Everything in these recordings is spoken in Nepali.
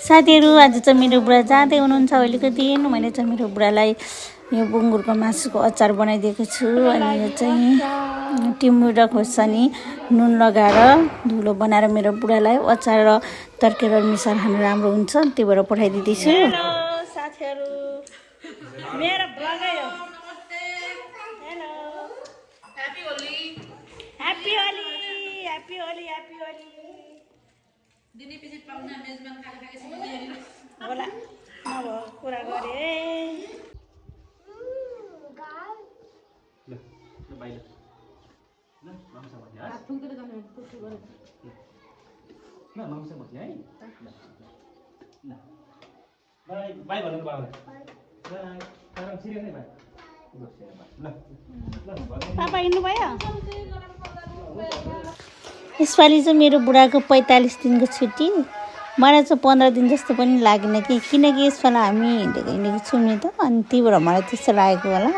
साथीहरू आज चाहिँ मेरो बुढा जाँदै हुनुहुन्छ अहिलेको दिन। मैले चाहिँ मेरो बुढालाई यो बुङ्गुरको मासुको अचार बनाइदिएको छु। अनि यो चाहिँ टिमुर र खोर्सानी नुन लगाएर धुलो बनाएर मेरो बुढालाई अचार र तरकारी मिसाएर खानु राम्रो हुन्छ, त्यही भएर पठाइदिँदैछु। हेलो साथीहरू, मेरो ब्लगै हो। Hello, happy Holi, happy Holi, happy Holi, happy Holi. दिनै पछि पाउन मेजबान खाएको होला नभए कुरा गरे। पापा हिँड्नुभयो। यसपालि चाहिँ मेरो बुढाको 45 दिनको छुट्टी, मलाई चाहिँ 15 दिन जस्तो पनि लागेन किनकि यसपालि हामी हिँडेको छौँ नि त, अनि त्यही भएर मलाई त्यस्तो लागेको होला।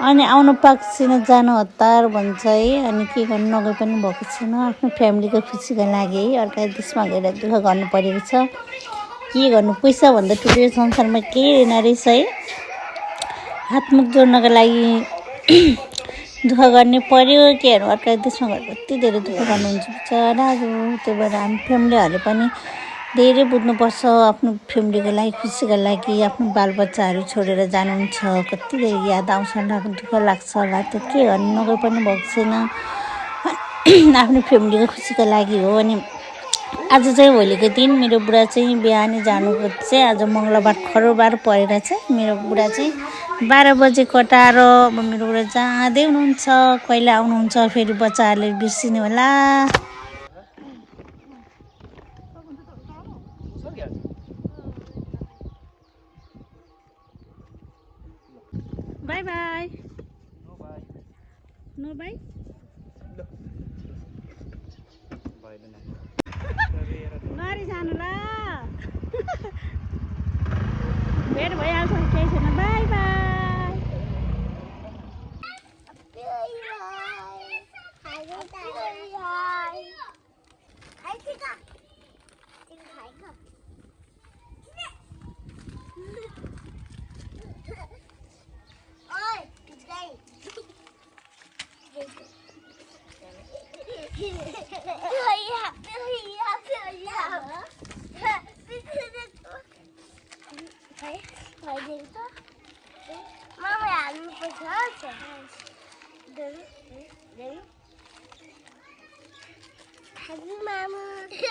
अनि आउनु पाएको छैन, जानु हतार भन्छ है, अनि के गर्नु नगए पनि भएको छैन। आफ्नो फ्यामिलीको खुसीको लागि है अर्का देशमा गएर दुःख गर्नु परेको छ। के गर्नु, पैसा भन्दा ठुलो संसारमा केही रहेन रहेछ है। हातमुख जोड्नको लागि दुःख गर्ने पर्यो। के हेर्नु, अर्का देशमा गएर कति धेरै दुःख गर्नुहुन्छ बिचराहरू। त्यही भएर हामी फ्यामिलीहरूले पनि धेरै बुझ्नुपर्छ। आफ्नो फ्यामिलीको लागि, खुसीको लागि आफ्नो बालबच्चाहरू छोडेर जानुहुन्छ, कति धेरै याद आउँछ होला, दुःख लाग्छ होला। त्यो के गर्नु नगए पनि भएको छैन। आफ्नो फ्यामिलीको खुसीको लागि हो। अनि आज चाहिँ भोलिको दिन मेरो बुढा चाहिँ बिहानै जानुको चाहिँ आज मङ्गलबार खरोबार परेर चाहिँ मेरो बुढा चाहिँ 12 बजे कटाएर अब मेरो बुढा जाँदै हुनुहुन्छ। कहिले आउनुहुन्छ फेरि बच्चाहरूले बिर्सिने होला। Bye bye. No bye. नरी जानु ल, भेट भइहाल्छ, केही छैन। By by.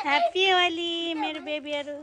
ह्याप्पी होली मेरो बेबीहरू।